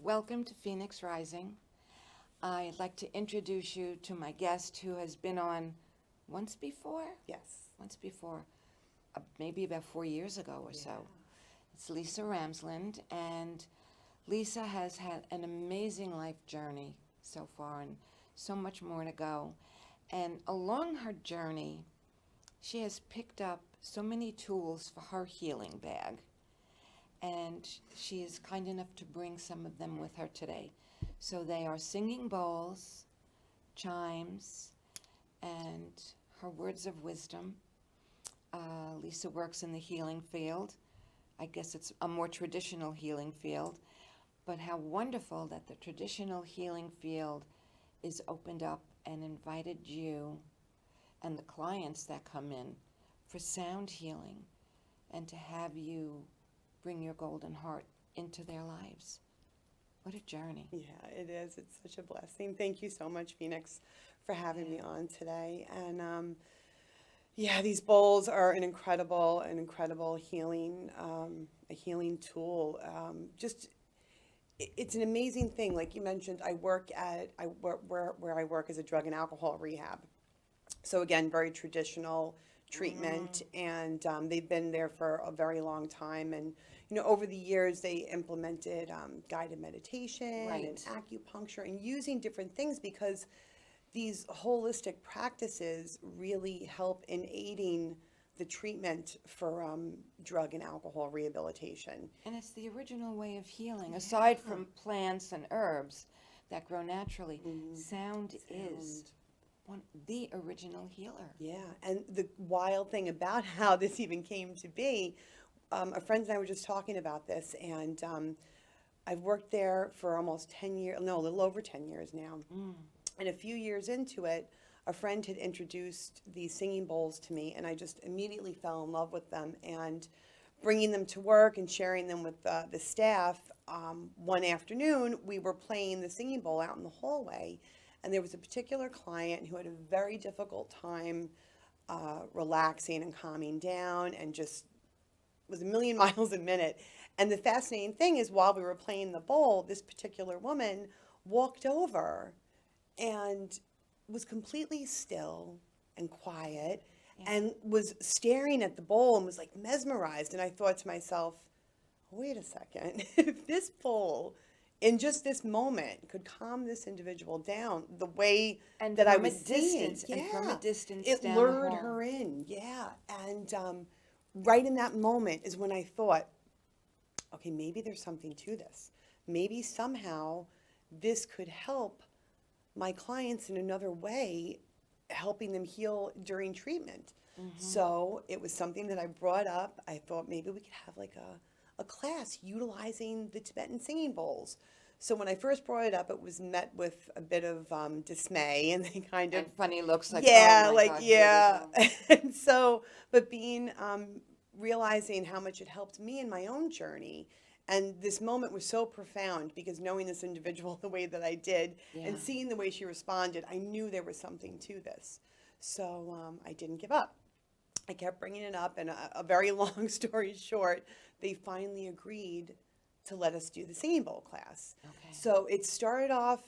Welcome to Phoenix Rising. I'd like to introduce you to my guest who has been on once before, Yes. maybe about 4 years ago or so. It's Lisa Ramsland, and Lisa has had an amazing life journey so far and so much more to go. And along her journey, she has picked up so many tools for her healing bag. And she is kind enough to bring some of them with her today. So they are singing bowls, chimes, and her words of wisdom. Lisa works in the healing field. I guess it's a more traditional healing field. But how wonderful that the traditional healing field is opened up and invited you and the clients that come in for sound healing and to have you bring your golden heart into their lives. What a journey. Yeah, it is. It's such a blessing. Thank you so much, Phoenix, for having me on today. And these bowls are an incredible healing, a healing tool. It's an amazing thing. Like you mentioned, where I work as a drug and alcohol rehab. So again, very traditional treatment, and they've been there for a very long time. And over the years, they implemented guided meditation and acupuncture and using different things because these holistic practices really help in aiding the treatment for drug and alcohol rehabilitation. And it's the original way of healing. Aside from plants and herbs that grow naturally, sound is the original healer. Yeah, and the wild thing about how this even came to be, a friend and I were just talking about this, and I've worked there for almost 10 years, no, a little over 10 years now. And a few years into it, a friend had introduced these singing bowls to me, and I just immediately fell in love with them. And bringing them to work and sharing them with the staff, one afternoon, we were playing the singing bowl out in the hallway. And there was a particular client who had a very difficult time relaxing and calming down and just was a million miles a minute. And the fascinating thing is while we were playing the bowl, this particular woman walked over and was completely still and quiet and was staring at the bowl and was like mesmerized. And I thought to myself, wait a second, if this bowl in just this moment could calm this individual down the way that I was seeing. And from a distance it down lured the hall. her in. Yeah. And right in that moment is when I thought, okay, maybe there's something to this. Maybe somehow this could help my clients in another way, helping them heal during treatment. So it was something that I brought up. I thought maybe we could have like a class utilizing the Tibetan singing bowls. So when I first brought it up, it was met with a bit of dismay, and they kind of And funny looks like, yeah, oh my like God, yeah. here we go. And so, but being realizing how much it helped me in my own journey. And this moment was so profound because knowing this individual the way that I did and seeing the way she responded, I knew there was something to this. So I didn't give up. I kept bringing it up, and a very long story short, they finally agreed to let us do the singing bowl class. Okay. So it started off,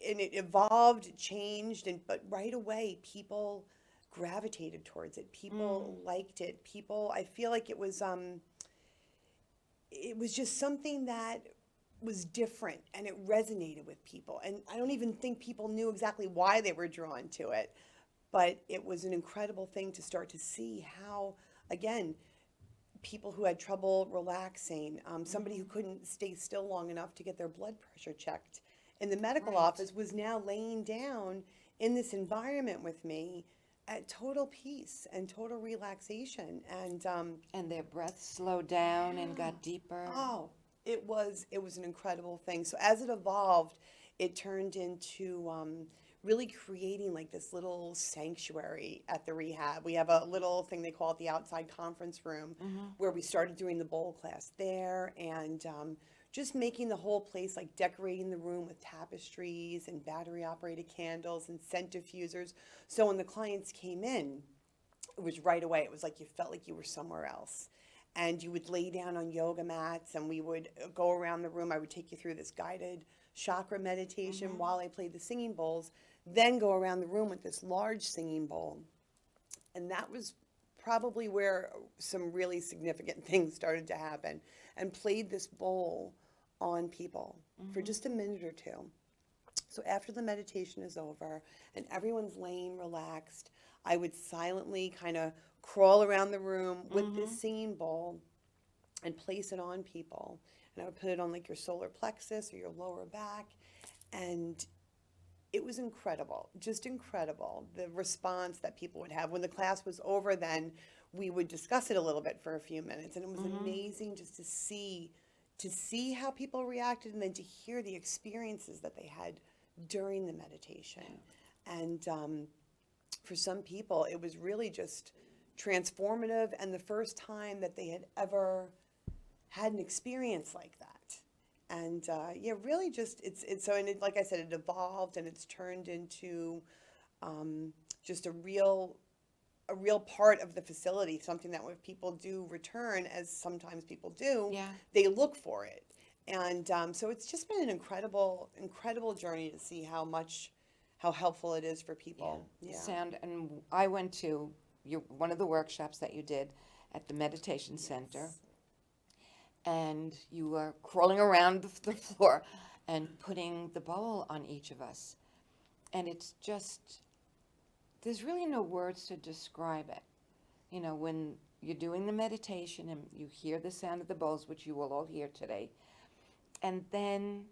and it evolved, it changed, but right away, people gravitated towards it. People liked it. I feel like it was just something that was different, and it resonated with people. And I don't even think people knew exactly why they were drawn to it. But it was an incredible thing to start to see how, again, people who had trouble relaxing, somebody who couldn't stay still long enough to get their blood pressure checked in the medical office was now laying down in this environment with me at total peace and total relaxation. And their breath slowed down and got deeper. Oh, it was an incredible thing. So as it evolved, it turned into really creating like this little sanctuary at the rehab. We have a little thing they call it the outside conference room where we started doing the bowl class there, and just making the whole place, like decorating the room with tapestries and battery operated candles and scent diffusers. So when the clients came in, it was right away. It was like you felt like you were somewhere else. and you would lay down on yoga mats, and we would go around the room. I would take you through this guided chakra meditation while I played the singing bowls, then go around the room with this large singing bowl. And that was probably where some really significant things started to happen, and played this bowl on people for just a minute or two. So after the meditation is over and everyone's laying relaxed, I would silently kind of crawl around the room with this singing bowl and place it on people. And I would put it on like your solar plexus or your lower back. And it was incredible, just incredible, the response that people would have. When the class was over, then we would discuss it a little bit for a few minutes. And it was amazing just to see how people reacted, and then to hear the experiences that they had during the meditation. And for some people, it was really just transformative, and the first time that they had ever had an experience like that. And yeah, really just, it's so, and it, like I said, it evolved, and it's turned into just a real part of the facility, something that when people do return, as sometimes people do, they look for it. And so it's just been an incredible journey to see how helpful it is for people. Yeah. Sound, and I went to one of the workshops that you did at the meditation center, and you were crawling around the floor and putting the bowl on each of us. And it's just, there's really no words to describe it. You know, when you're doing the meditation and you hear the sound of the bowls, which you will all hear today, and then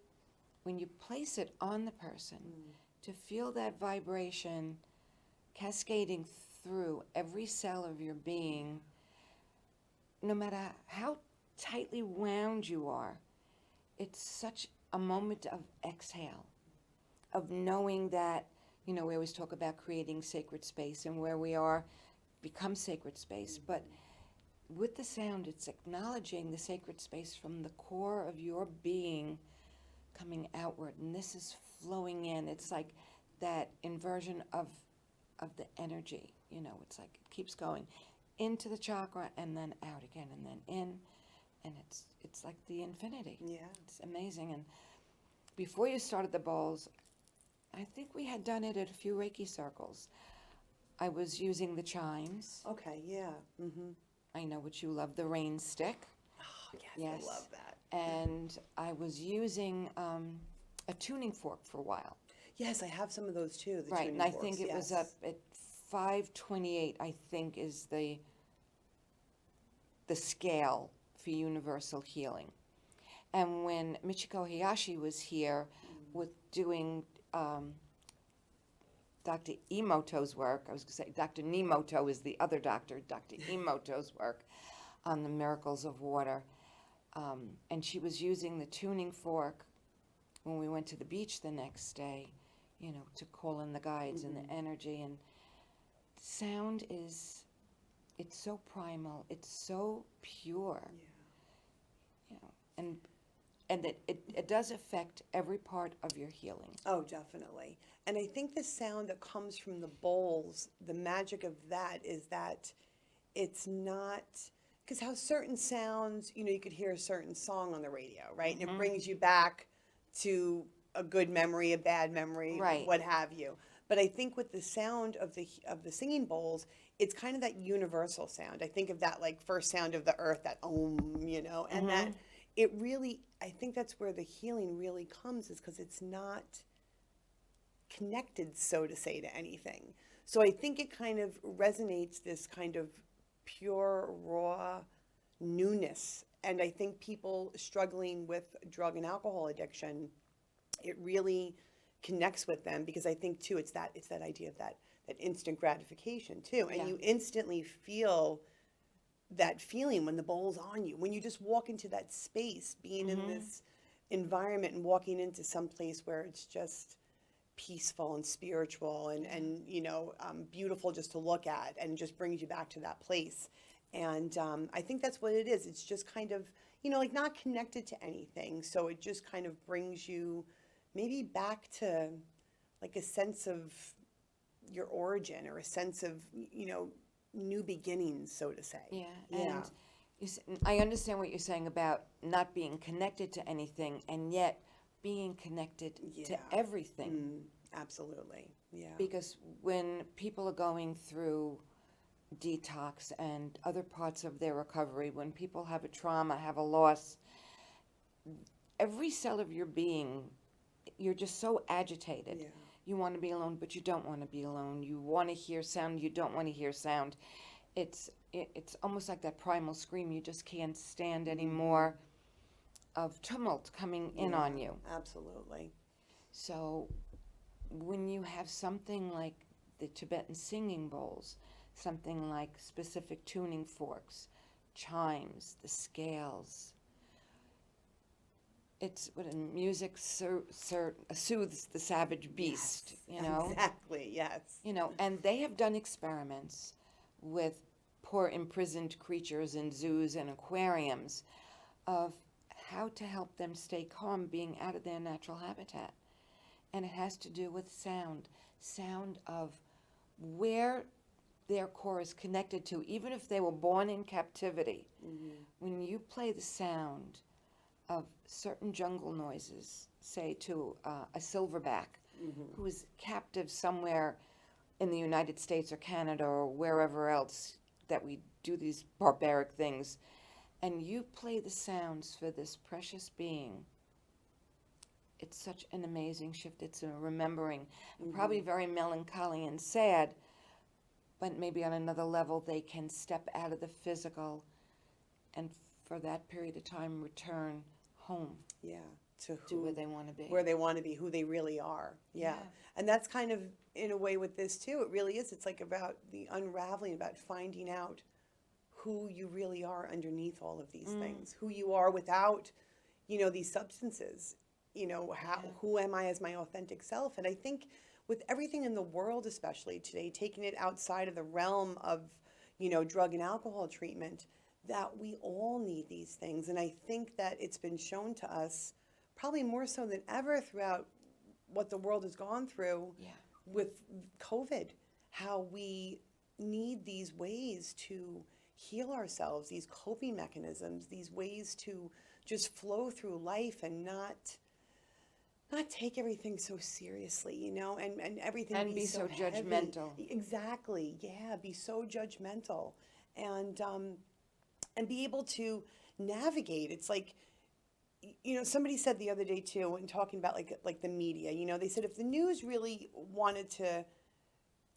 when you place it on the person, to feel that vibration cascading through every cell of your being, no matter how tightly wound you are, it's such a moment of exhale, of knowing that, you know, we always talk about creating sacred space, and where we are becomes sacred space. But with the sound, it's acknowledging the sacred space from the core of your being coming outward, and this is flowing in. It's like that inversion of the energy, you know, it's like it keeps going into the chakra and then out again and then in, and it's like the infinity. Yeah. It's amazing. And before you started the bowls, I think we had done it at a few Reiki circles. I was using the chimes. Okay, yeah. I know what you love, the rain stick. Oh, yes, I love that. And I was using a tuning fork for a while. Yes, I have some of those too. The Right, tuning and I forks, think it was up at 528, I think, is the scale for universal healing. And when Michiko Hayashi was here with doing Dr. Emoto's work, I was going to say Dr. Nemoto is the other doctor, Dr. Emoto's work on the miracles of water. And she was using the tuning fork when we went to the beach the next day, you know, to call in the guides and the energy. And sound is, it's so primal, it's so pure, you know, and that it does affect every part of your healing. Oh, definitely. And I think the sound that comes from the bowls, the magic of that is that it's not, because how certain sounds, you know, you could hear a certain song on the radio, right? And it brings you back to a good memory, a bad memory, what have you. But I think with the sound of the singing bowls, it's kind of that universal sound. I think of that like first sound of the earth, that you know, and that it really, I think that's where the healing really comes, is because it's not connected, so to say, to anything. So I think it kind of resonates this kind of pure, raw newness. And I think people struggling with drug and alcohol addiction, it really connects with them, because I think too it's that idea of that instant gratification too, and you instantly feel that feeling when the bowl's on you, when you just walk into that space, being in this environment and walking into some place where it's just peaceful and spiritual and you know, beautiful just to look at, and just brings you back to that place. And I think that's what it is. It's just kind of, you know, like not connected to anything, so it just kind of brings you maybe back to like a sense of your origin, or a sense of, you know, new beginnings, so to say. And I understand what you're saying about not being connected to anything and yet being connected to Yeah. everything. Absolutely. Yeah. Because when people are going through detox and other parts of their recovery, when people have a trauma, have a loss, every cell of your being, you're just so agitated. Yeah. You want to be alone, but you don't want to be alone. You want to hear sound, you don't want to hear sound. It's almost like that primal scream. You just can't stand any more of tumult coming in on you. Absolutely. So when you have something like the Tibetan singing bowls, something like specific tuning forks, chimes, the scales, it's what music soothes the savage beast, you know? Exactly, yes. You know, and they have done experiments with poor imprisoned creatures in zoos and aquariums of how to help them stay calm being out of their natural habitat. And it has to do with sound of where their core is connected to, even if they were born in captivity. When you play the sound of certain jungle noises, say to a silverback who is captive somewhere in the United States or Canada or wherever else that we do these barbaric things, and you play the sounds for this precious being, it's such an amazing shift. It's a remembering, probably very melancholy and sad, but maybe on another level they can step out of the physical and for that period of time return home Yeah. To where they want to be. where they want to be, who they really are. Yeah. And that's kind of in a way with this too. It really is. It's like about the unraveling, about finding out who you really are underneath all of these things, who you are without, these substances. Who am I as my authentic self? And I think with everything in the world, especially today, taking it outside of the realm of, drug and alcohol treatment, that we all need these things. And I think that it's been shown to us probably more so than ever throughout what the world has gone through with COVID, how we need these ways to heal ourselves, these coping mechanisms, these ways to just flow through life and not take everything so seriously, and everything And be so heavy. judgmental. Exactly, yeah, be so judgmental, and be able to navigate. It's like, somebody said the other day too, when talking about like the media, they said if the news really wanted to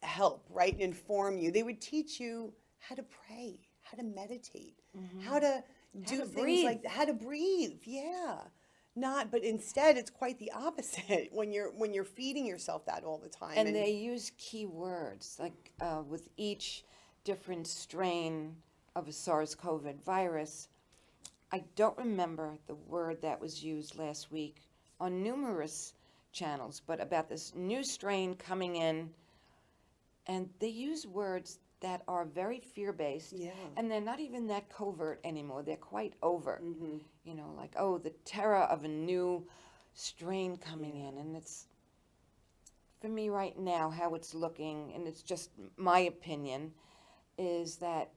help, right, and inform you, they would teach you how to pray, how to meditate, how to do to things breathe. like how to breathe. Yeah. But instead it's quite the opposite when you're feeding yourself that all the time. And they use key words, like with each different strain of a SARS-CoV virus. I don't remember the word that was used last week on numerous channels, but about this new strain coming in, and they use words that are very fear-based, and they're not even that covert anymore. They're quite overt, like, oh, the terror of a new strain coming in. And it's, for me right now, how it's looking, and it's just my opinion, is that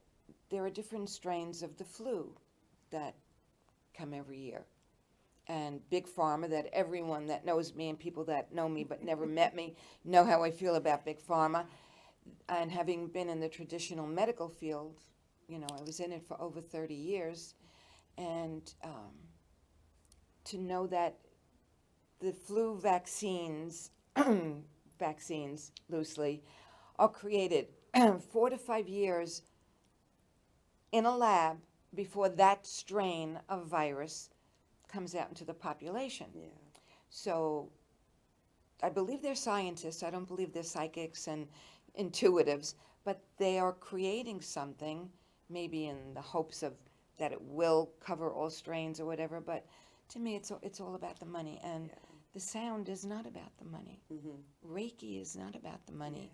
there are different strains of the flu that come every year. And Big Pharma, that everyone that knows me and people that know me but never met me know how I feel about Big Pharma. And having been in the traditional medical field, I was in it for over 30 years, and to know that the flu vaccines, vaccines loosely, are created 4 to 5 years in a lab before that strain of virus comes out into the population. So I believe they're scientists. I don't believe they're psychics and intuitives, but they are creating something, maybe in the hopes of that it will cover all strains or whatever. But to me, it's all about the money, and the sound is not about the money. Reiki is not about the money.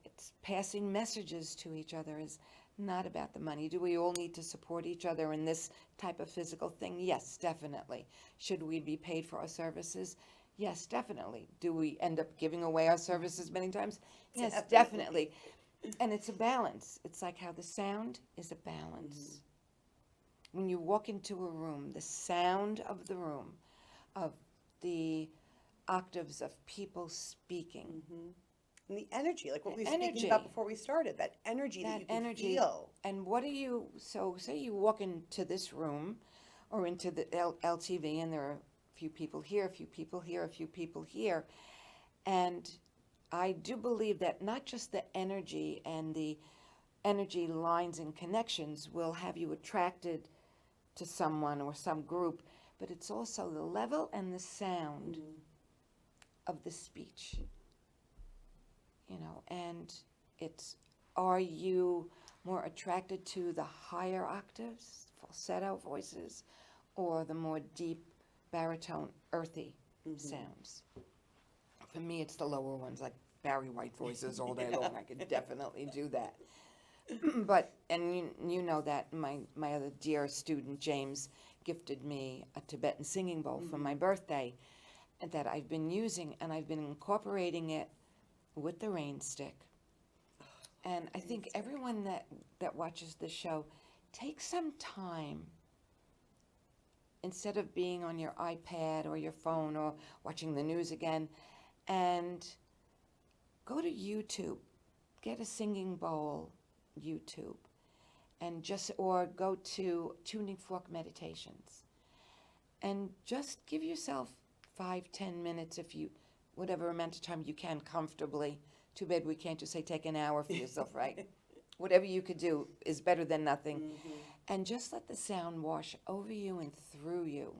It's passing messages to each other is not about the money. Do we all need to support each other in this type of physical thing? Yes, definitely. Should we be paid for our services? Yes, definitely. Do we end up giving away our services many times? Yes, definitely. And it's a balance. It's like how the sound is a balance. when you walk into a room, the sound of the room, of the octaves of people speaking. And the energy, like what The we were speaking energy. about before we started, that energy that you can feel. And what do you, so say you walk into this room or into the LTV and there are a few people here, a few people here, a few people here. And I do believe that not just the energy and the energy lines and connections will have you attracted to someone or some group, but it's also the level and the sound of the speech. You know, and it's, are you more attracted to the higher octaves, falsetto voices, or the more deep baritone, earthy sounds? For me, it's the lower ones, like Barry White voices all day long. I could definitely do that. But, and you know that my other dear student, James, gifted me a Tibetan singing bowl for my birthday and that I've been using, and I've been incorporating it with the rain stick. And I think everyone that watches this show, take some time, instead of being on your iPad or your phone or watching the news again, and go to YouTube, get a singing bowl YouTube, and just, or go to Tuning Fork Meditations, and just give yourself 5-10 minutes, if you, whatever amount of time you can comfortably. Too bad we can't just say take an hour for yourself, right? Whatever you could do is better than nothing. And just let the sound wash over you and through you.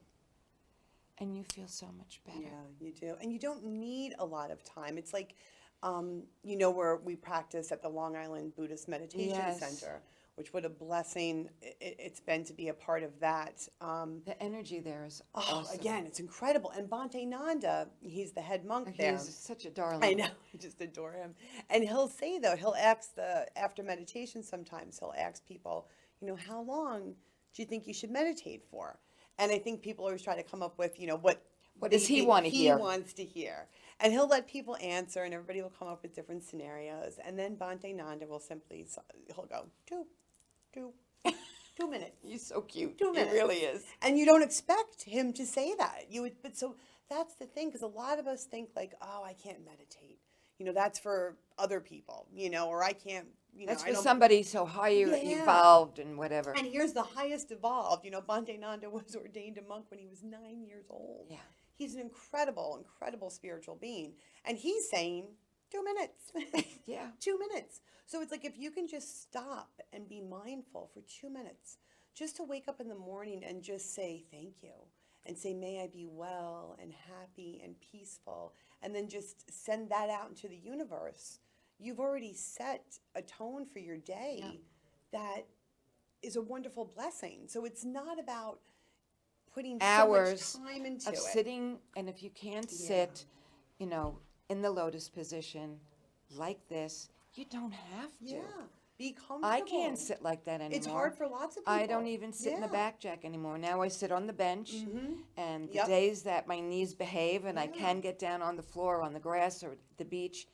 And you feel so much better. Yeah, you do. And you don't need a lot of time. It's like, you know, where we practice at the Long Island Buddhist Meditation Center, which what a blessing it's been to be a part of that. The energy there is awesome. Again, it's incredible. And Bhante Nanda, he's the head monk there. He's such a darling. I know, I just adore him. And he'll say, though, he'll ask after meditation sometimes, he'll ask people, you know, how long do you think you should meditate for? And I think people always try to come up with, you know, what does he want to hear? He wants to hear. And he'll let people answer, and everybody will come up with different scenarios. And then Bhante Nanda will simply, he'll go, 2 minutes. He's so cute. 2 minutes. He really is. And you don't expect him to say that. But so that's the thing, because a lot of us think like, oh, I can't meditate. You know, that's for other people, you know, or I can't, you know. That's for somebody so higher evolved and whatever. And here's the highest evolved. You know, Bhante Nanda was ordained a monk when he was 9 years old. Yeah. He's an incredible, incredible spiritual being. And he's saying 2 minutes. Yeah. 2 minutes. So it's like if you can just stop and be mindful for 2 minutes, just to wake up in the morning and just say thank you and say, may I be well and happy and peaceful, and then just send that out into the universe. You've already set a tone for your day that is a wonderful blessing. So it's not about putting hours so much time into of sitting, and if you can't sit, you know, in the lotus position like this, you don't have to. Yeah, be comfortable. I can't sit like that anymore. It's hard for lots of people. I don't even sit in the back jack anymore. Now I sit on the bench, and the Yep. days that my knees behave and I can get down on the floor, on the grass, or the beach,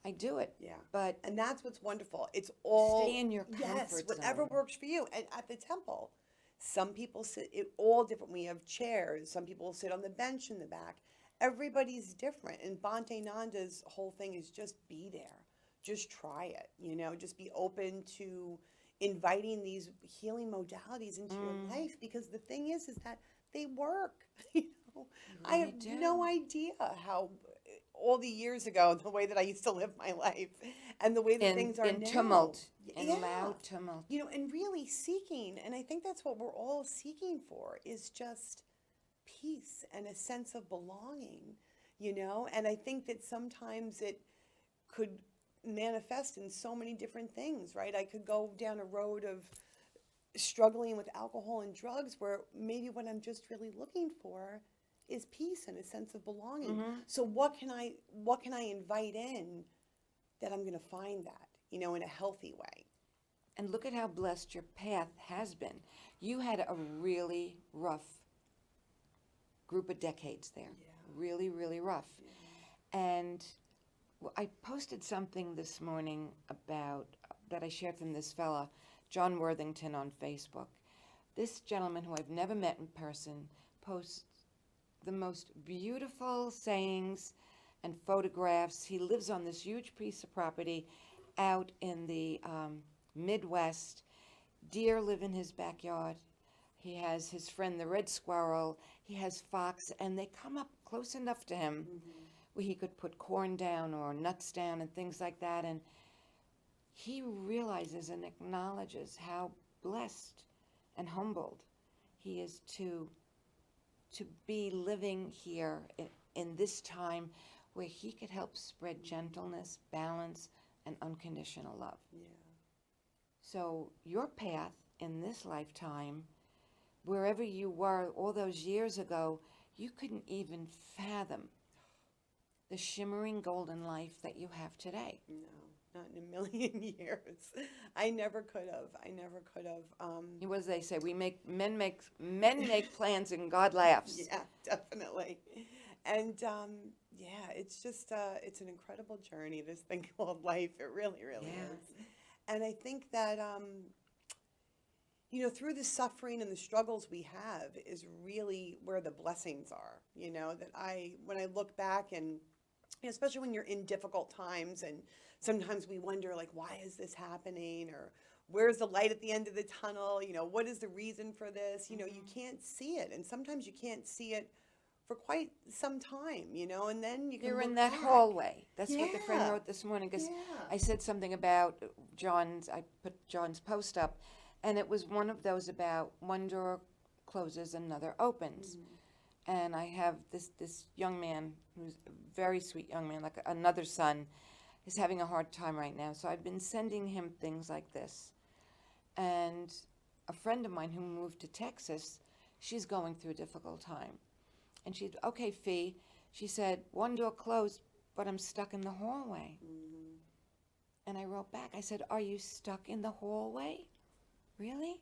I do it. Yeah. But And that's what's wonderful. It's all stay in your comfort whatever zone. works for you. And at the temple, some people sit all different. We have chairs. Some people sit on the bench in the back. Everybody's different. And Bhante Nanda's whole thing is just be there. Just try it, you know, just be open to inviting these healing modalities into your life, because the thing is that they work. You know, I have no idea how all the years ago, the way that I used to live my life and the way that things are in now. tumult, in loud tumult. You know, and really seeking, and I think that's what we're all seeking for, is just peace and a sense of belonging, you know, and I think that sometimes it could manifest in so many different things, right? I could go down a road of struggling with alcohol and drugs where maybe what I'm just really looking for is peace and a sense of belonging. So what can I invite in that I'm going to find that, you know, in a healthy way? And look at how blessed your path has been. You had a really rough group of decades there. Really, really rough. And I posted something this morning about that I shared from this fella, John Worthington, on Facebook. This gentleman, who I've never met in person, posts the most beautiful sayings and photographs. He lives on this huge piece of property out in the Midwest. Deer live in his backyard. He has his friend the red squirrel. He has fox, and they come up close enough to him where he could put corn down or nuts down and things like that. And he realizes and acknowledges how blessed and humbled he is to be living here in this time where he could help spread gentleness, balance, and unconditional love. Yeah. So your path in this lifetime, wherever you were all those years ago, you couldn't even fathom the shimmering golden life that you have today. No, not in a million years. I never could have. What do they say? Men make plans and God laughs. Yeah, definitely. And yeah, it's just it's an incredible journey, this thing called life. It really, really Yeah. is. And I think that you know, through the suffering and the struggles we have is really where the blessings are. You know, that when I look back, and you know, especially when you're in difficult times, and sometimes we wonder, like, why is this happening, or where's the light at the end of the tunnel? You know, what is the reason for this? You know, you can't see it, and sometimes you can't see it for quite some time, you know, and then you can You're in look that back. hallway. That's what the friend Yeah. wrote this morning, because Yeah. I said something about I put John's post up, and it was one of those about one door closes, another opens. And I have this young man, who's a very sweet young man, like another son, is having a hard time right now. So I've been sending him things like this. And a friend of mine who moved to Texas, she's going through a difficult time. And she, okay, Fee, she said, one door closed, but I'm stuck in the hallway. And I wrote back, I said, are you stuck in the hallway? Really?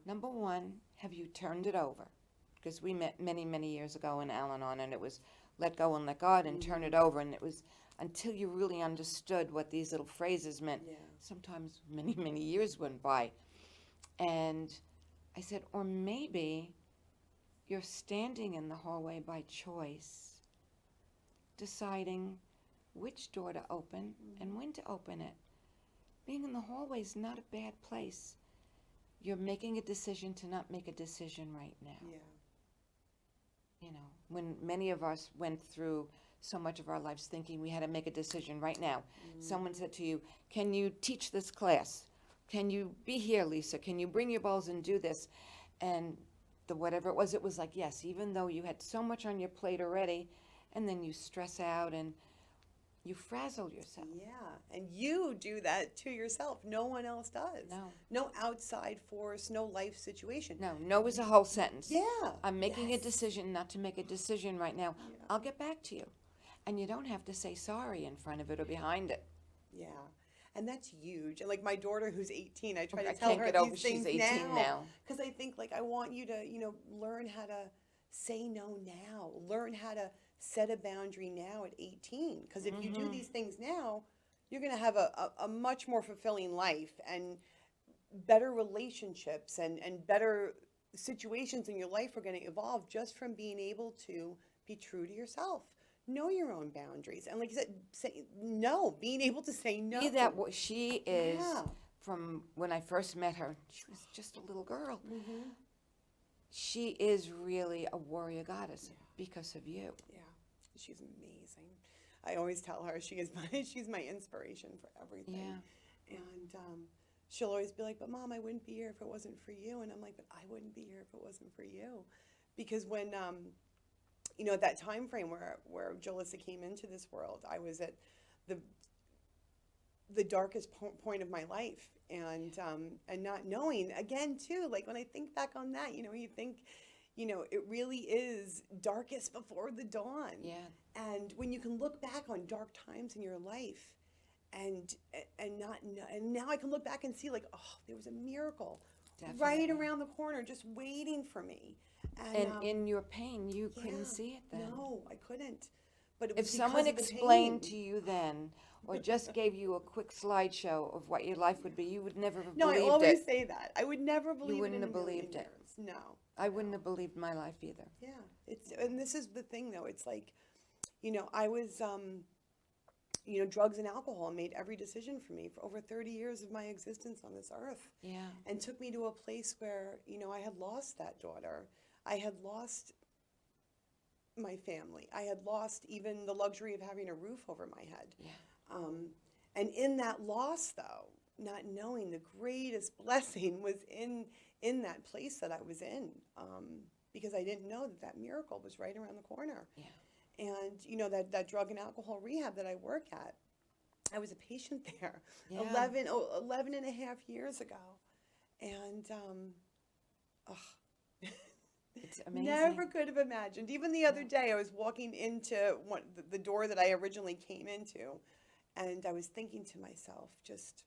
Number one, have you turned it over? Because we met many, many years ago in Al-Anon, and it was let go and let God and turn it over. And it was until you really understood what these little phrases meant. Yeah. Sometimes many, many years went by. And I said, or maybe you're standing in the hallway by choice, deciding which door to open and when to open it. Being in the hallway is not a bad place. You're making a decision to not make a decision right now. Yeah. You know, when many of us went through so much of our lives thinking we had to make a decision right now. Someone said to you, can you teach this class? Can you be here, Lisa? Can you bring your bowls and do this? And whatever it was like, yes, even though you had so much on your plate already, and then you stress out and you frazzle yourself. Yeah, and you do that to yourself. No one else does. No. No outside force, no life situation. No is a whole sentence. Yeah. I'm making Yes. a decision not to make a decision right now. Yeah. I'll get back to you. And you don't have to say sorry in front of it or behind it. Yeah. And that's huge. And like my daughter who's 18, I try I to tell can't her get these over things she's 18 now. because I think, like, I want you to, you know, learn how to say no now. Learn how to set a boundary now at 18. Because if you do these things now, you're going to have a much more fulfilling life and better relationships and better situations in your life are going to evolve just from being able to be true to yourself. Know your own boundaries. And like you said, say no, being able to say no. See that she is, Yeah. from when I first met her, she was just a little girl. Mm-hmm. She is really a warrior goddess because of you. Yeah, she's amazing. I always tell her she's my inspiration for everything. Yeah. And she'll always be like, but Mom, I wouldn't be here if it wasn't for you. And I'm like, but I wouldn't be here if it wasn't for you. Because when, you know, at that time frame where Jalissa came into this world, I was at the darkest point of my life. And not knowing, again, too, like when I think back on that, you know, you think, you know, it really is darkest before the dawn. Yeah. And when you can look back on dark times in your life and not know, and now I can look back and see, like, oh, there was a miracle right Definitely. around the corner just waiting for me. And in your pain, you couldn't Yeah, see it then. No, I couldn't. But it If was someone because of the explained pain. to you then, or just gave you a quick slideshow of what your life would be, you would never have No, I believed always it. say that. I would never You believe it wouldn't in a have million believed it. years. No. I wouldn't No. have believed my life either. Yeah. And this is the thing though. It's like, I was drugs and alcohol made every decision for me for over 30 years of my existence on this earth. Yeah. And took me to a place where, I had lost that daughter. I had lost my family. I had lost even the luxury of having a roof over my head. Yeah. And in that loss, though, not knowing the greatest blessing was in that place that I was in, because I didn't know that miracle was right around the corner. Yeah. And that drug and alcohol rehab that I work at, I was a patient there Yeah. 11 and a half years ago. And It's amazing. never could have imagined. Even the other day, I was walking into the door that I originally came into, and I was thinking to myself, just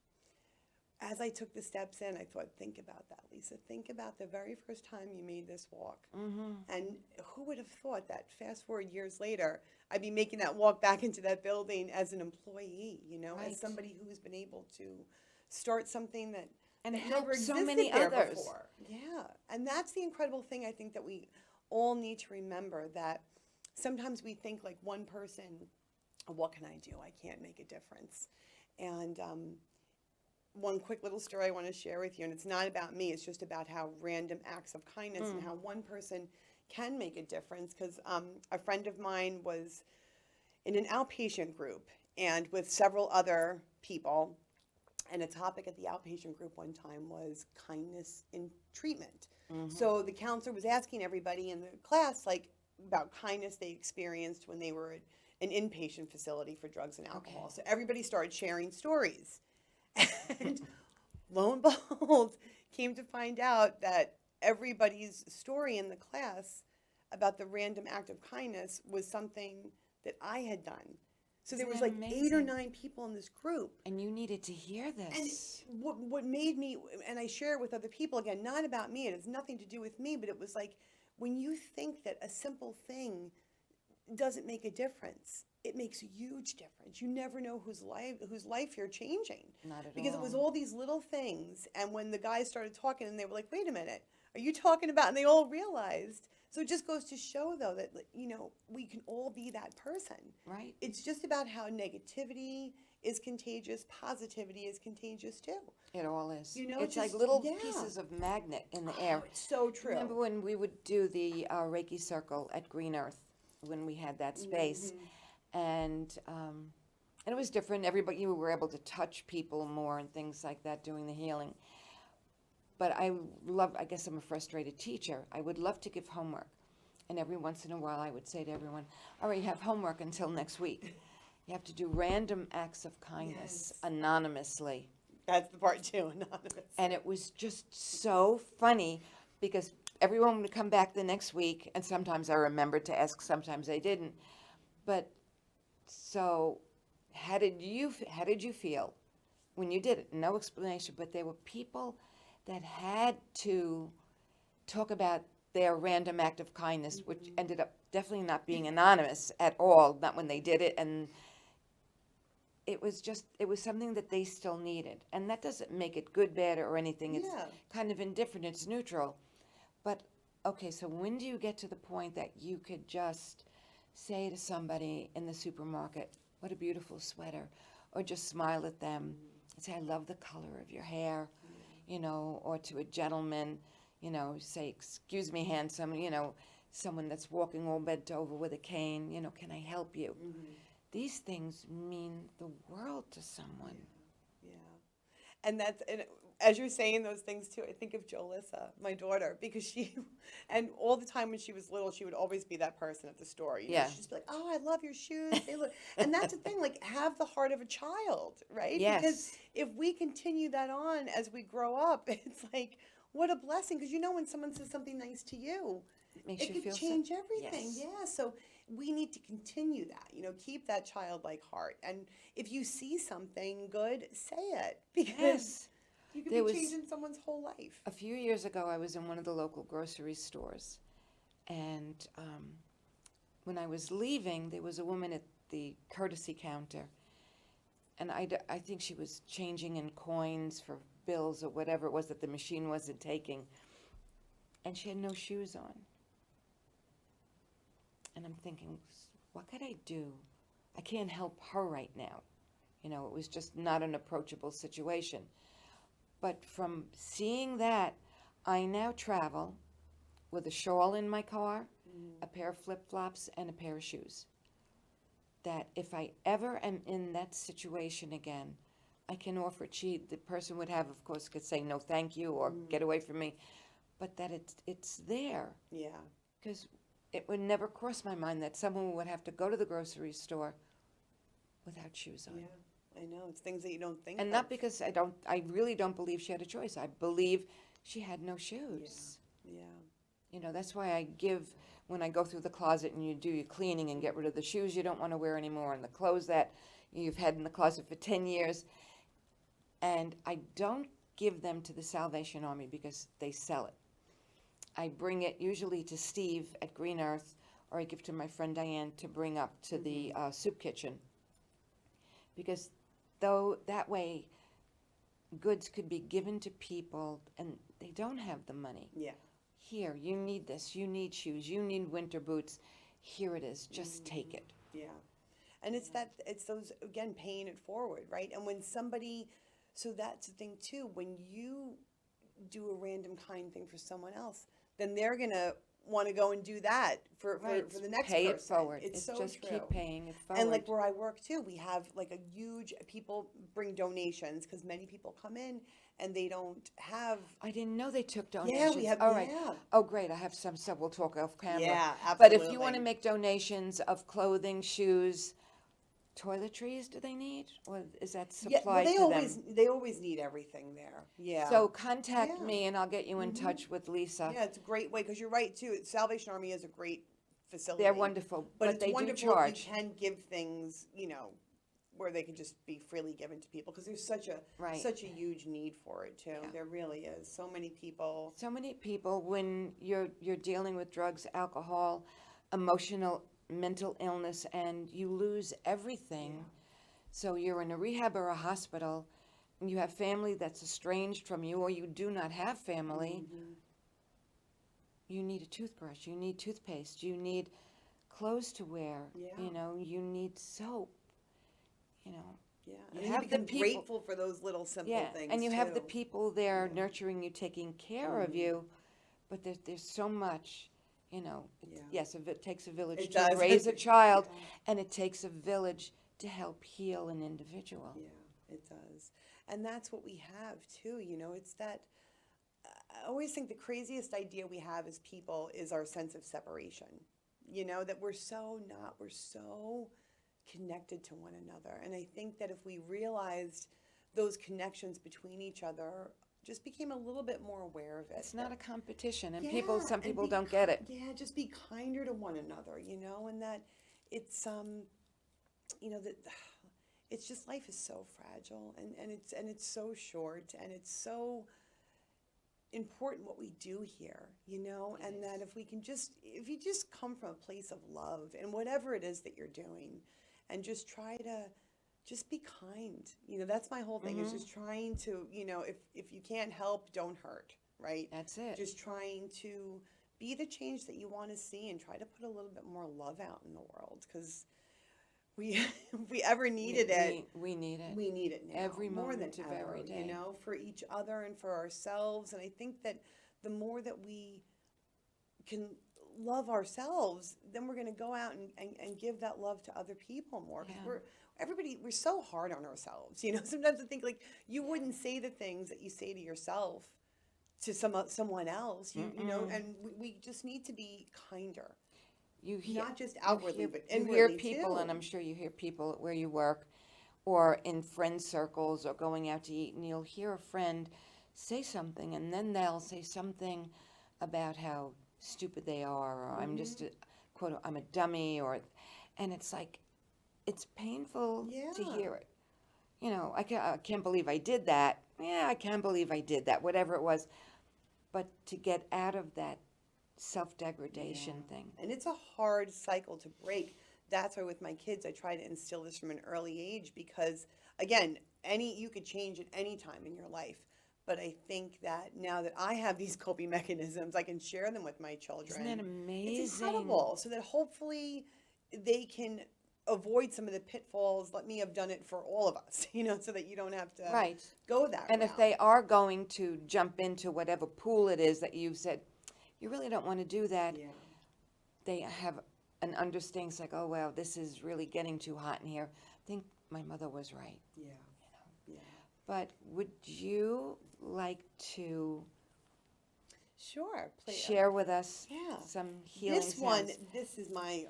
as I took the steps in, I thought, think about that, Lisa. Think about the very first time you made this walk. Mm-hmm. And who would have thought that fast forward years later, I'd be making that walk back into that building as an employee, Right. as somebody who's been able to start something that And that help never so existed many there others. before. Yeah. And that's the incredible thing I think that we all need to remember, that sometimes we think like one person, what can I do? I can't make a difference. And one quick little story I want to share with you, and it's not about me, it's just about how random acts of kindness and how one person can make a difference. Because a friend of mine was in an outpatient group and with several other people, and a topic at the outpatient group one time was kindness in treatment. So the counselor was asking everybody in the class about kindness they experienced when they were at an inpatient facility for drugs and alcohol. Okay. So everybody started sharing stories. And lo and behold, came to find out that everybody's story in the class about the random act of kindness was something that I had done. So there Isn't was that like 8 or amazing? 9 people in this group. And you needed to hear And this. what made me, and I share it with other people, again, not about me, it has nothing to do with me, but it was like, when you think that a simple thing doesn't make a difference, it makes a huge difference. You never know whose life you're changing. Not at Because it was all. all these little things, and when the guys started talking, and they were like, wait a minute, are you talking about, and they all realized. So it just goes to show, though, that, we can all be that person. Right? It's just about how negativity is contagious, positivity is contagious too. It all is. It's like just- little yeah. pieces of magnet in the air. Oh, it's so true. Remember when we would do the Reiki circle at Green Earth, when we had that space, and it was different. Everybody, you were able to touch people more and things like that, doing the healing. But I guess I'm a frustrated teacher. I would love to give homework. And every once in a while I would say to everyone, all right, you have homework until next week. You have to do random acts of kindness anonymously. That's the part too, anonymous. And it was just so funny because everyone would come back the next week, and sometimes I remembered to ask, sometimes I didn't. But so how did you feel when you did it? No explanation, but there were people that had to talk about their random act of kindness, which ended up definitely not being anonymous at all, not when they did it. And it was something that they still needed. And that doesn't make it good, bad, or anything. It's Yeah. kind of indifferent, it's neutral. But, okay, so when do you get to the point that you could just say to somebody in the supermarket, what a beautiful sweater, or just smile at them and say, I love the color of your hair, or to a gentleman, say, excuse me, handsome, someone that's walking all bent over with a cane, can I help you? These things mean the world to someone. Yeah. And as you're saying those things too, I think of Jolissa, my daughter, because and all the time when she was little, she would always be that person at the store. Yeah. She'd just be like, oh, I love your shoes. They look, and that's the thing, like, have the heart of a child, right? Yes. Because if we continue that on as we grow up, it's like, what a blessing. Because when someone says something nice to you, It makes you could feel change everything. Yes. Yeah. So we need to continue that, keep that childlike heart. And if you see something good, say it. Because Yes. you could There be was- changing someone's whole life. A few years ago, I was in one of the local grocery stores, and when I was leaving, there was a woman at the courtesy counter, and I think she was changing in coins for bills or whatever it was that the machine wasn't taking, and she had no shoes on. And I'm thinking, what could I do? I can't help her right now. You know, it was just not an approachable situation. But from seeing that, I now travel with a shawl in my car, a pair of flip-flops, and a pair of shoes. That if I ever am in that situation again, I can offer it. The person would have, of course, could say no thank you or get away from me, but that it's there. Yeah. Because it would never cross my mind that someone would have to go to the grocery store without shoes on. Yeah, I know. It's things that you don't think And of. not because I really don't believe she had a choice. I believe she had no shoes. Yeah. You know, that's why I give, when I go through the closet and you do your cleaning and get rid of the shoes you don't want to wear anymore and the clothes that you've had in the closet for 10 years. And I don't give them to the Salvation Army because they sell it. I bring it usually to Steve at Green Earth, or I give to my friend Diane to bring up to the soup kitchen. Because though that way goods could be given to people and they don't have the money. Yeah. Here, you need this, you need shoes, you need winter boots. Here it is, just take it. Yeah. And it's those, again, paying it forward, right? And when somebody, so that's the thing too, when you do a random kind thing for someone else, then they're going to want to go and do that for the next Pay person. it forward. It's so just true. keep paying it forward. And like where I work too, we have like a huge, people bring donations because many people come in and they don't have. I didn't know they took donations. Yeah, we have. All right. Yeah. Oh, great. I have some, so we'll talk off camera. Yeah, But absolutely. if you want to make donations of clothing, shoes, toiletries, do they need? Or is that supplied they to always them? they always need everything there. Yeah. So contact Yeah. me and I'll get you in touch with Lisa. Yeah, it's a great way because you're right too. Salvation Army is a great facility. They're wonderful, but but it's they do wonderful charge. if you can give things, where they can just be freely given to people because there's such a huge need for it too. Yeah. There really is. So many people. So many people, when you're dealing with drugs, alcohol, emotional, mental illness, and you lose everything. Yeah. So you're in a rehab or a hospital, and you have family that's estranged from you, or you do not have family. You need a toothbrush, you need toothpaste, you need clothes to wear, Yeah. You need soap, Yeah. You And have you the become people- grateful for those little simple things. and you have the too. people there nurturing you, taking care of you, but there's so much, yes, it takes a village It to does. raise a child, and it takes a village to help heal an individual. Yeah, it does. And that's what we have too, it's that, I always think the craziest idea we have as people is our sense of separation, that we're so connected to one another. And I think that if we realized those connections between each other, just became a little bit more aware of it. It's not a competition, and Yeah, some and people be don't get it. Yeah, just be kinder to one another, and that it's that it's just, life is so fragile and it's so short, and it's so important what we do here, and that if you just come from a place of love and whatever it is that you're doing, and just try to just be kind. That's my whole thing, is just trying to, if you can't help, don't hurt, right? That's it. Just trying to be the change that you want to see and try to put a little bit more love out in the world, because if we ever needed it, we need it. we need it now. Every more than moment of ever, every day. for each other and for ourselves. And I think that the more that we can love ourselves, then we're going to go out and give that love to other people more. 'Cause we're so hard on ourselves. Sometimes I think, like, you wouldn't say the things that you say to yourself to someone else, and we just need to be kinder. You hear, Not just outwardly, but you inwardly hear people, too. and I'm sure you hear people where you work, or in friend circles, or going out to eat, and you'll hear a friend say something, and then they'll say something about how stupid they are, or I'm just I'm a dummy, and it's like, it's painful to Yeah. hear it. I can't believe I did that. Yeah, I can't believe I did that, whatever it was. But to get out of that self-degradation thing. And it's a hard cycle to break. That's why with my kids, I try to instill this from an early age because, again, you could change at any time in your life. But I think that now that I have these coping mechanisms, I can share them with my children. Isn't that amazing? It's incredible. So that hopefully they can avoid some of the pitfalls. Let me have done it for all of us, so that you don't have to Right. go that And route. if they are going to jump into whatever pool it is that you've said, you really don't want to do that, Yeah. they have an understanding. It's like, oh, well, this is really getting too hot in here. I think my mother was right. Yeah. Yeah. But would you like to Sure. share with us Yeah. some healing This one, sounds? this is my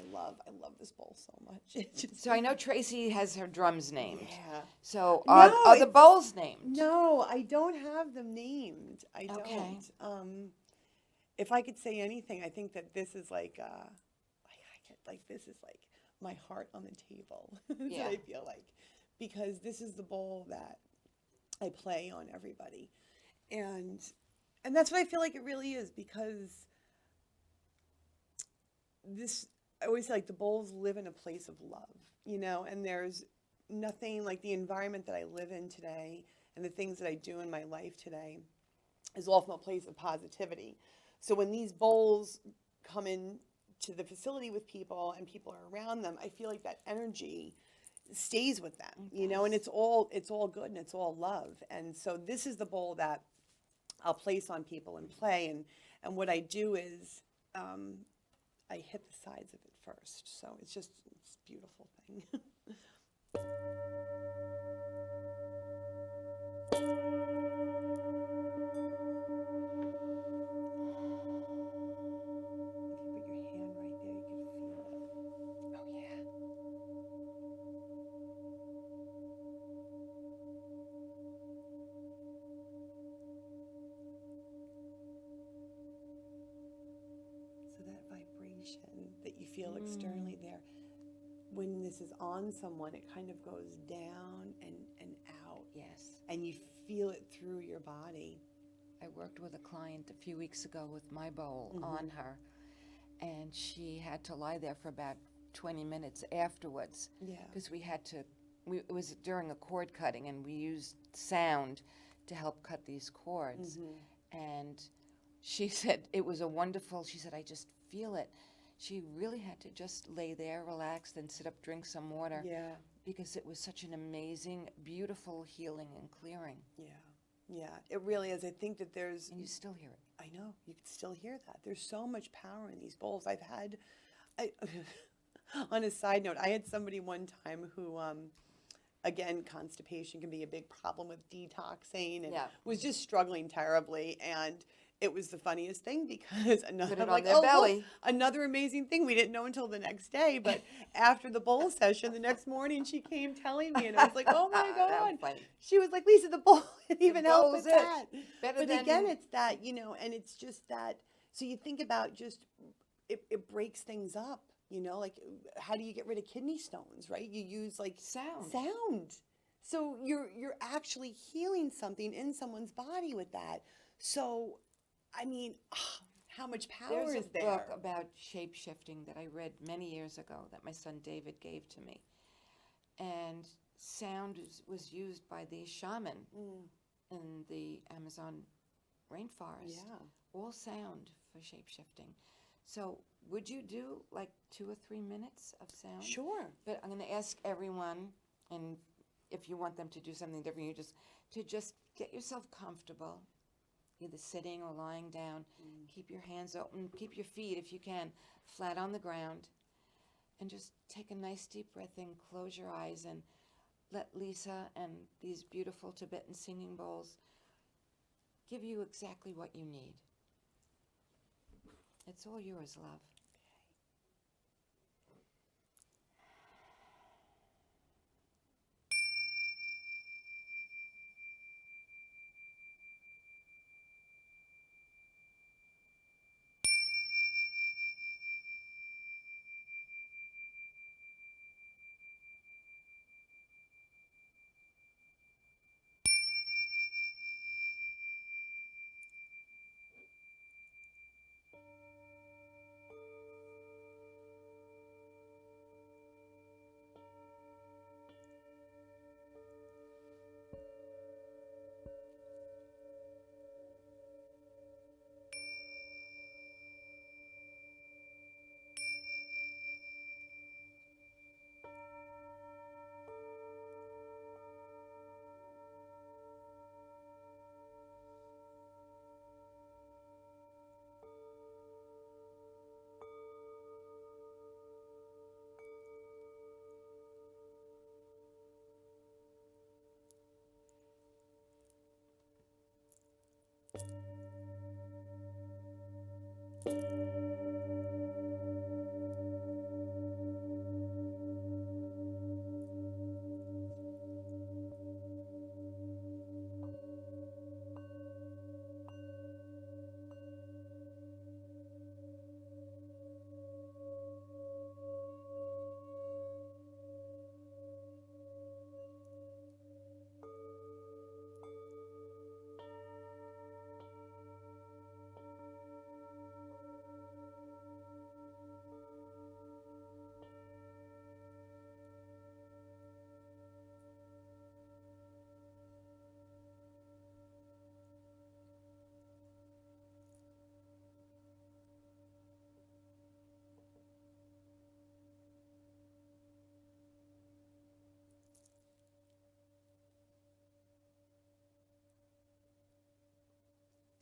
love. I love this bowl so much. It just, So I know Tracy has her drums named. yeah. So No, are the bowls named? No, I don't have them named. I Okay. don't. If I could say anything, I think that this is like, this is like my heart on the table. That's Yeah. what I feel like, because this is the bowl that I play on everybody, and that's what I feel like it really is, because I always say, like, the bowls live in a place of love, and there's nothing like the environment that I live in today and the things that I do in my life today is all from a place of positivity. So when these bowls come in to the facility with people and people are around them, I feel like that energy stays with them, and it's all good and it's all love. And so this is the bowl that I'll place on people and play. And what I do is I hit the sides of it first. So it's a beautiful thing. If you put your hand right there, you can feel it. Oh, yeah. So that vibration that you feel externally there, when this is on someone, it kind of goes down and out. Yes. And you feel it through your body. I worked with a client a few weeks ago with my bowl on her, and she had to lie there for about 20 minutes afterwards. Yeah. Because it was during a cord cutting, and we used sound to help cut these cords. And she said it was she said, I just feel it. She really had to just lay there, relax, then sit up, drink some water. Yeah. Because it was such an amazing, beautiful healing and clearing. Yeah. Yeah, it really is. I think that there's, And you still hear it. I know, you can still hear that. There's so much power in these bowls. On a side note, I had somebody one time who, again, constipation can be a big problem with detoxing, and Yeah. was just struggling terribly. And it was the funniest thing because Put it I'm on like, their oh, look, belly." another amazing thing we didn't know until the next day. But after the bowl session, the next morning, she came telling me, and I was like, oh my That God. was funny. She was like, Lisa, the bowl didn't even help bowl's with it. that. Better But than- again, it's that, and it's just that. So you think about it breaks things up, like, how do you get rid of kidney stones, right? You use like sound. So you're actually healing something in someone's body with that. So, I mean, how much power There's is a there? book about shape shifting that I read many years ago that my son David gave to me. And sound was used by the shaman in the Amazon rainforest. Yeah. All sound for shape shifting. So would you do like 2 or 3 minutes of sound? Sure. But I'm going to ask everyone, and if you want them to do something different, you just get yourself comfortable, either sitting or lying down. Keep your hands open. Keep your feet, if you can, flat on the ground. And just take a nice deep breath in. Close your eyes and let Lisa and these beautiful Tibetan singing bowls give you exactly what you need. It's all yours, love.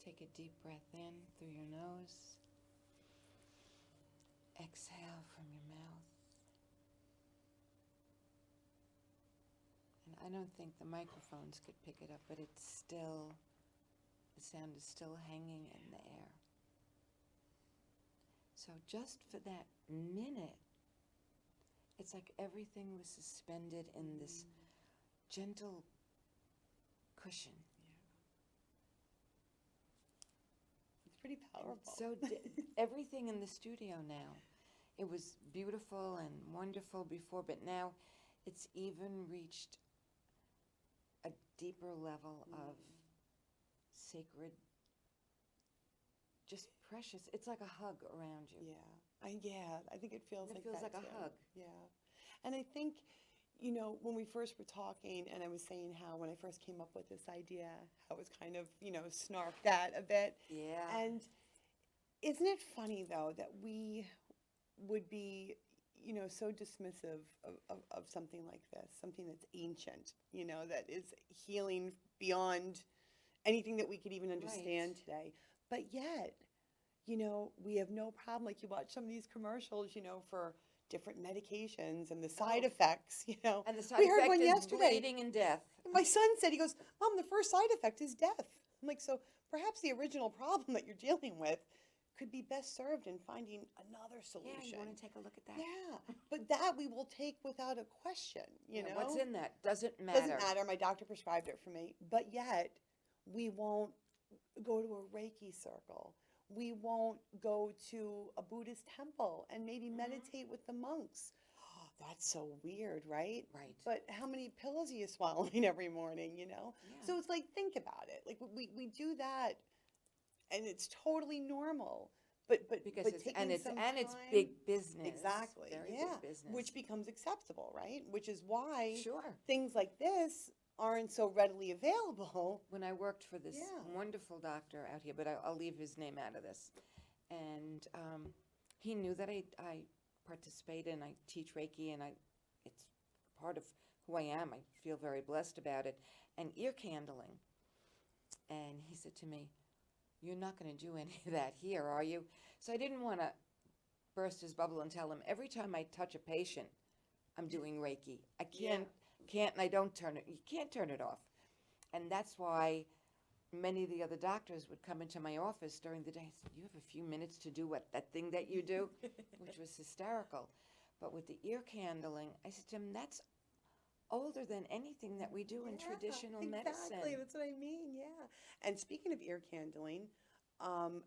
Take a deep breath in through your nose. Exhale from your mouth. And I don't think the microphones could pick it up, but it's still, the sound is still hanging in the air. So just for that minute, it's like everything was suspended in this gentle cushion. It's pretty powerful. So everything in the studio now, it was beautiful and wonderful before, but now it's even reached a deeper level of sacred, just precious. It's like a hug around you. I think it feels like feels that like a too. hug. Yeah. And I think, when we first were talking, and I was saying how when I first came up with this idea, how it was kind of, snarked at a bit. Yeah. And isn't it funny, though, that we would be, so dismissive of something like this, something that's ancient, that is healing beyond anything that we could even understand today. But yet, we have no problem. Like you watch some of these commercials, for different medications and the side effects, And the side we heard effect one is yesterday. bleeding and death. My son said, he goes, Mom, the first side effect is death. I'm like, so perhaps the original problem that you're dealing with could be best served in finding another solution. Yeah, you want to take a look at that? Yeah, but that we will take without a question, you know? What's in that? Doesn't matter. Doesn't matter. My doctor prescribed it for me. But yet, we won't go to a Reiki circle. We won't go to a Buddhist temple and maybe meditate with the monks. Oh, that's so weird, right? Right. But how many pills are you swallowing every morning, Yeah. So it's like, think about it. Like, we do that, and it's totally normal. But Because but it's taking it's some it's time- big business. Exactly. Very yeah. big business. Which becomes acceptable, right? Which is why Sure. things like this aren't so readily available. When I worked for this Yeah. wonderful doctor out here, but I'll leave his name out of this, and he knew that I participate and I teach Reiki, and it's part of who I am. I feel very blessed about it. And ear candling. And he said to me, "You're not going to do any of that here, are you?" So I didn't want to burst his bubble and tell him every time I touch a patient, I'm doing Reiki. I can't, and I don't turn it. You can't turn it off. And that's why many of the other doctors would come into my office during the day and say, "You have a few minutes to do that thing that you do," which was hysterical. But with the ear candling, I said to him, "That's older than anything that we do in traditional medicine." Exactly, that's what I mean, yeah. And speaking of ear candling,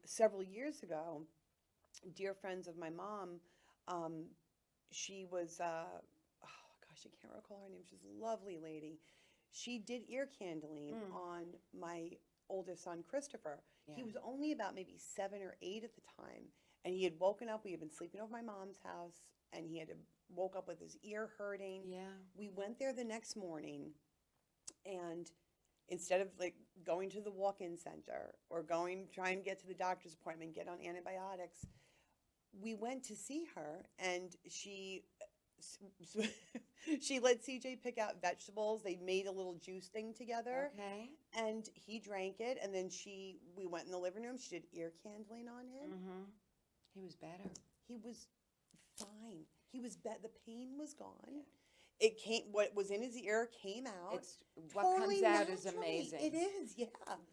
several years ago, dear friends of my mom, she was, oh gosh, I can't recall her name. She's a lovely lady. She did ear candling on my oldest son, Christopher. Yeah. He was only about maybe 7 or 8 at the time. And he had woken up, we had been sleeping over my mom's house, and he had woke up with his ear hurting. Yeah. We went there the next morning, and instead of like going to the walk-in center or trying to get to the doctor's appointment, get on antibiotics, we went to see her, and she let CJ pick out vegetables. They made a little juice thing together. Okay. And he drank it, and then we went in the living room. She did ear candling on him. Mm-hmm. He was better. He was fine. He was the pain was gone. it came, what was in his ear came out. It's what comes out is naturally. amazing. It is, yeah.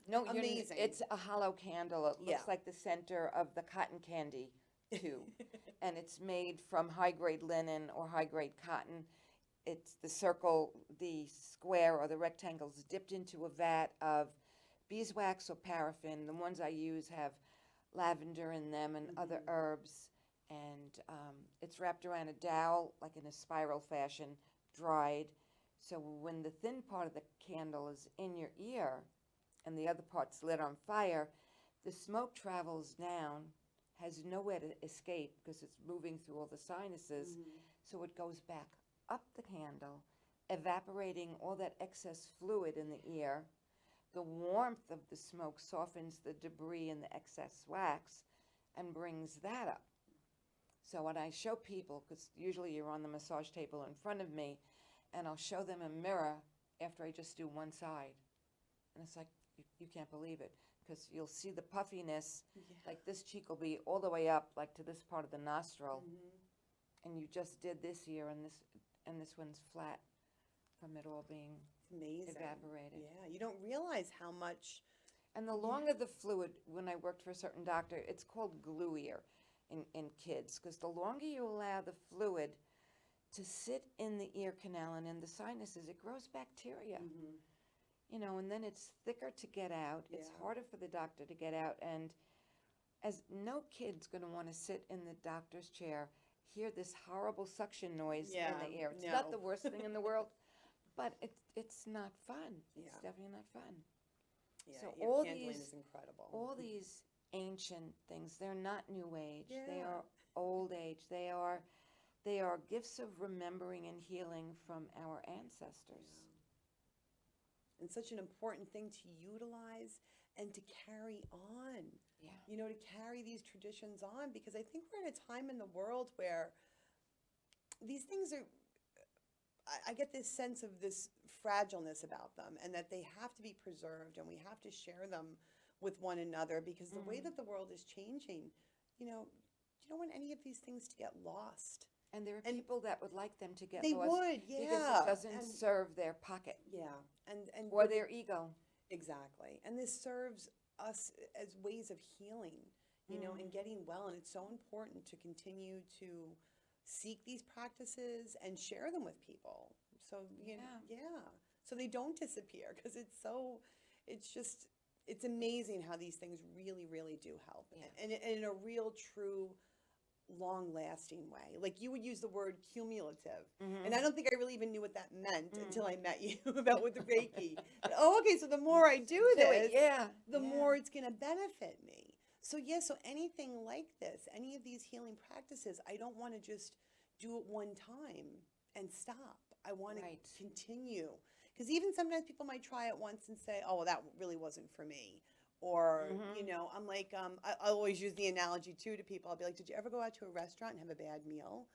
No, amazing. it's a hollow candle. It looks Yeah. like the center of the cotton candy tube, and it's made from high grade linen or high grade cotton. It's the circle, the square, or the rectangles dipped into a vat of beeswax or paraffin. The ones I use have lavender in them and other herbs, and it's wrapped around a dowel, like in a spiral fashion, dried. So when the thin part of the candle is in your ear and the other part's lit on fire, the smoke travels down, has nowhere to escape because it's moving through all the sinuses, so it goes back up the candle, evaporating all that excess fluid in the ear. The warmth of the smoke softens the debris and the excess wax and brings that up. So when I show people, because usually you're on the massage table in front of me, and I'll show them a mirror after I just do one side. And it's like, you can't believe it, because you'll see the puffiness, like this cheek will be all the way up, like to this part of the nostril. And you just did this ear, and this one's flat from it all being Amazing. evaporated. Yeah, you don't realize how much. And the longer the fluid, when I worked for a certain doctor, it's called glue ear in kids, because the longer you allow the fluid to sit in the ear canal and in the sinuses, it grows bacteria. You know, and then it's thicker to get out. It's Yeah. harder for the doctor to get out. And as no kid's going to want to sit in the doctor's chair, hear this horrible suction noise in the ear. It's not no. the worst thing in the world, but it's not fun. It's Yeah. definitely not fun. Yeah, So ear all candling these- is incredible. All these ancient things, they're not new age. They Yeah. are old age. They are gifts of remembering and healing from our ancestors. And such an important thing to utilize and to carry on. Yeah. You know, to carry these traditions on, because I think we're in a time in the world where these things are, I get this sense of this fragileness about them, and that they have to be preserved, and we have to share them with one another, because the way that the world is changing, you know, you don't want any of these things to get lost. And there are And people that would like them to get They lost would, because yeah. it doesn't And- serve their pocket Yeah, and or their ego. exactly. And this serves us as ways of healing, you know, and getting well. And it's so important to continue to seek these practices and share them with people. So, you know, yeah. So they don't disappear, because it's amazing how these things really, really do help. Yeah. And in a real, true, long-lasting way. Like, you would use the word cumulative, and I don't think I really even knew what that meant until I met you about with the Reiki. Oh, okay, so the more I do this, the more it's going to benefit me. So so anything like this, any of these healing practices, I don't want to just do it one time and stop. I want to continue, because even sometimes people might try it once and say, oh, well, that really wasn't for me. Or, you know, I'm like, I always use the analogy too to people. I'll be like, did you ever go out to a restaurant and have a bad meal?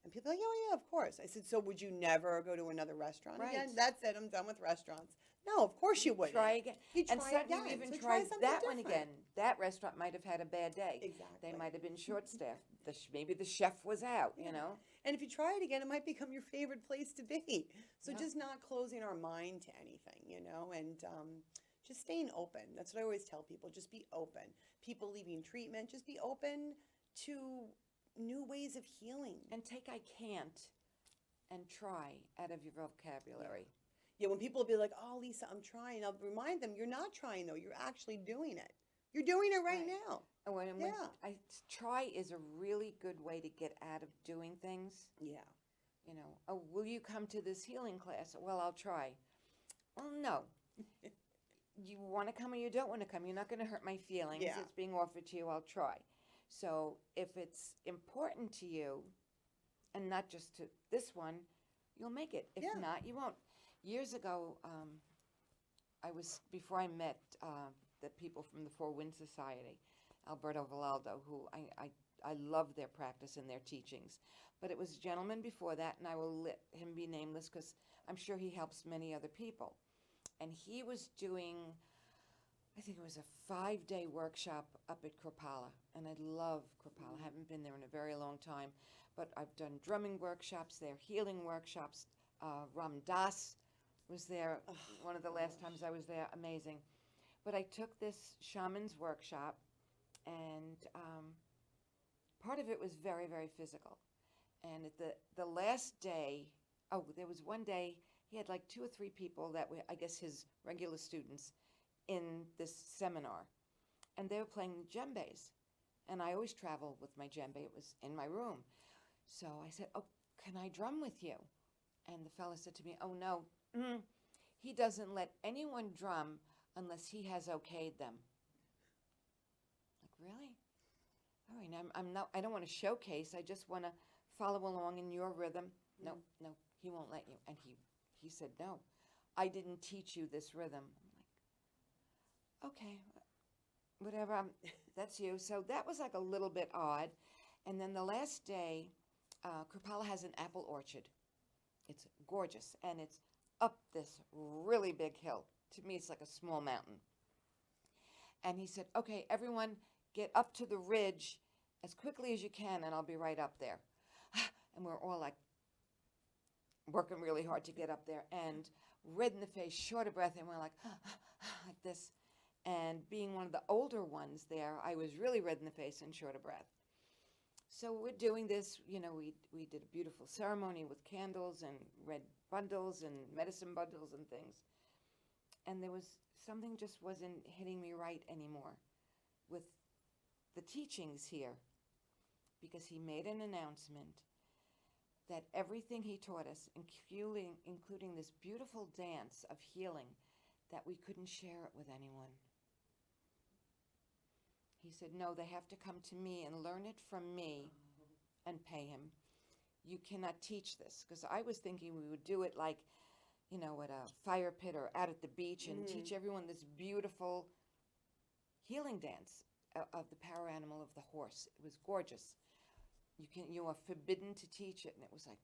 And people are like, oh, yeah, of course. I said, so would you never go to another restaurant again? That's it. I'm done with restaurants. No, of course you wouldn't. Try again. You And try suddenly again. you even So try something that one different. again. That restaurant might have had a bad day. Exactly. They might have been short-staffed. Maybe the chef was out, you know. And if you try it again, it might become your favorite place to be. So just not closing our mind to anything, you know, and just staying open. That's what I always tell people. Just be open. People leaving treatment, just be open to new ways of healing. And take I can't and try out of your vocabulary. Yeah, when people will be like, oh, Lisa, I'm trying, I'll remind them, you're not trying, though. You're actually doing it. You're doing it right now. And try is a really good way to get out of doing things. Yeah. You know, oh, will you come to this healing class? Well, I'll try. Well, no. You want to come or you don't want to come. You're not going to hurt my feelings. Yeah. It's being offered to you. I'll try. So if it's important to you, and not just to this one, you'll make it. If not, you won't. Years ago, before I met the people from the Four Winds Society, Alberto Vallaldo, who I love their practice and their teachings. But it was a gentleman before that, and I will let him be nameless because I'm sure he helps many other people. And he was doing, I think it was a 5-day workshop up at Krippala. And I love Krippala. I haven't been there in a very long time. But I've done drumming workshops there, healing workshops, Ram Dass was there one of the last times I was there. Amazing. But I took this shaman's workshop, and part of it was very, very physical. And at the last day, there was one day he had like 2 or 3 people that were, I guess, his regular students in this seminar, and they were playing djembes. And I always travel with my djembe. It was in my room. So I said, "Oh, can I drum with you?" And the fellow said to me, "Oh, no, he doesn't let anyone drum unless he has okayed them." Like, really? All right, I'm not, I don't want to showcase. I just want to follow along in your rhythm. No, no, he won't let you. And he said, "No, I didn't teach you this rhythm." I'm like, okay, whatever, that's you. So that was like a little bit odd. And then the last day, Kripalu has an apple orchard. It's gorgeous, and it's up this really big hill. To me, it's like a small mountain. And he said, "Okay, everyone get up to the ridge as quickly as you can, and I'll be right up there." And we're all like working really hard to get up there, and red in the face, short of breath, and we're like, like this. And being one of the older ones there, I was really red in the face and short of breath. So we're doing this, we did a beautiful ceremony with candles and red bundles and medicine bundles and things. And there was something just wasn't hitting me right anymore with the teachings here, because he made an announcement that everything he taught us, including this beautiful dance of healing, that we couldn't share it with anyone. He said, "No, they have to come to me and learn it from me and pay him. You cannot teach this." Because I was thinking we would do it like, at a fire pit or out at the beach and teach everyone this beautiful healing dance of the power animal of the horse. It was gorgeous. You are forbidden to teach it. And it was like,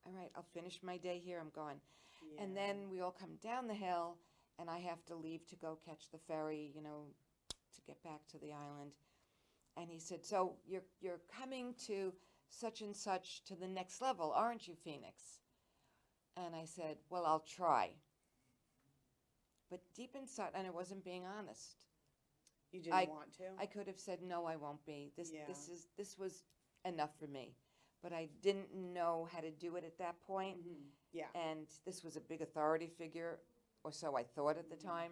all right, I'll finish my day here. I'm gone. Yeah. And then we all come down the hill, and I have to leave to go catch the ferry, to get back to the island. And he said, "So you're coming to such and such to the next level, aren't you, Phoenix?" And I said, "Well, I'll try." But deep inside, and I wasn't being honest. You didn't want to? I could have said, "No, I won't be. This was enough for me." But I didn't know how to do it at that point. Mm-hmm. Yeah. And this was a big authority figure, or so I thought at the time.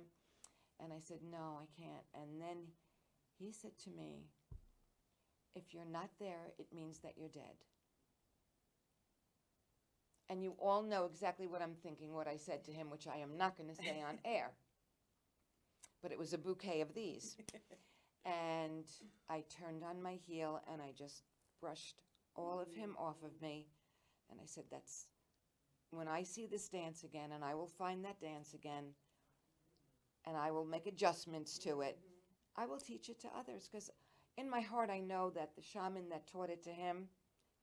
And I said, "No, I can't." And then he said to me, "If you're not there, it means that you're dead." And you all know exactly what I'm thinking, what I said to him, which I am not going to say on air. But it was a bouquet of these. And I turned on my heel, and I just brushed all of him off of me. And I said, "That's when I see this dance again, and I will find that dance again, and I will make adjustments to it, I will teach it to others." Because in my heart, I know that the shaman that taught it to him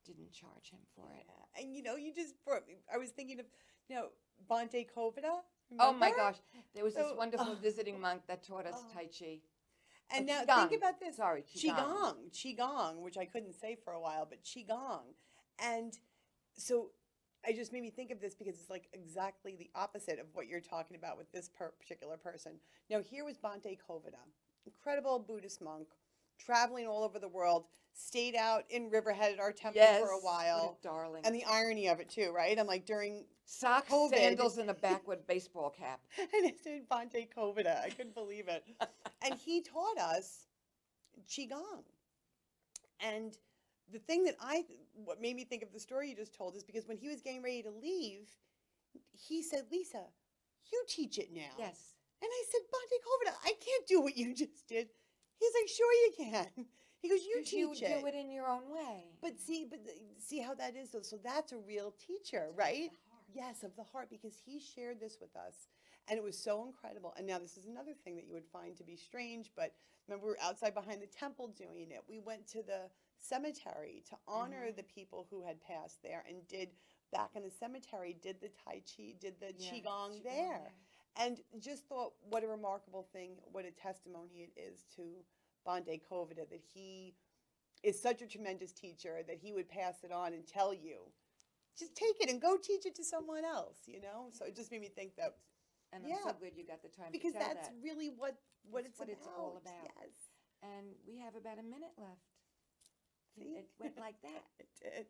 didn't charge him for it. Yeah. And I was thinking of, Bhante Kovada. Remember? Oh my gosh, there was this wonderful visiting monk that taught us Tai Chi. And now Qigong. think about this. Sorry, Qigong. Qigong, which I couldn't say for a while, but Qigong. And so I just made me think of this because it's like exactly the opposite of what you're talking about with this particular person. Now, here was Bhante Kovada, incredible Buddhist monk, traveling all over the world, stayed out in Riverhead at our temple for a while. What a darling. And the irony of it too, right? I'm like during socks, COVID, sandals, and a backwood baseball cap. And it said Bhante Kovada. I couldn't believe it. And he taught us Qigong. And the thing what made me think of the story you just told is because when he was getting ready to leave, he said, "Lisa, you teach it now." Yes. And I said, "Bhante Kovada, I can't do what you just did." He's like, "Sure you can." He goes, "You teach it. You do it in your own way." But see how that is though. So that's a real teacher, right? Yes, of the heart, because he shared this with us. And it was so incredible. And now this is another thing that you would find to be strange, but remember we were outside behind the temple doing it. We went to the cemetery to honor the people who had passed there and did back in the cemetery, did the Tai Chi, did the Qigong there. And just thought what a remarkable thing, what a testimony it is to Bhante Kovada that he is such a tremendous teacher that he would pass it on and tell you just take it and go teach it to someone else, you know? So it just made me think that, And I'm so yeah, glad you got the time because to tell that's that. really what That's it's what about. it's all about. Yes. And we have about a minute left. See? It went like that. It did.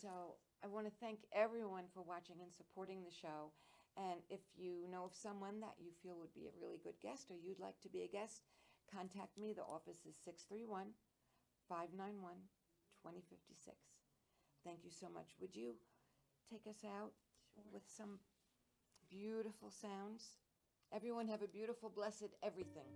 So I want to thank everyone for watching and supporting the show. And if you know of someone that you feel would be a really good guest or you'd like to be a guest, contact me. The office is 631-591-2056. Thank you so much. Would you take us out with some beautiful sounds? Everyone have a beautiful, blessed everything.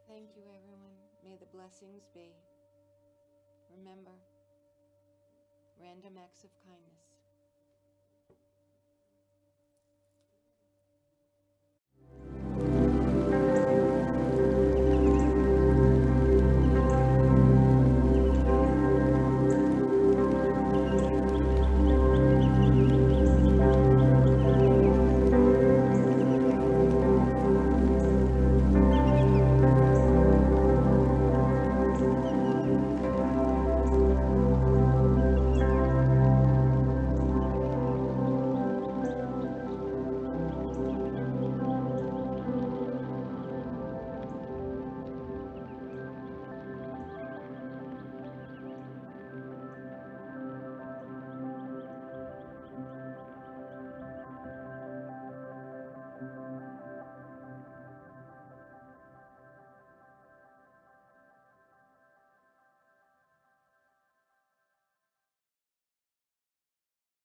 Thank you, everyone. May the blessings be. Remember, random acts of kindness.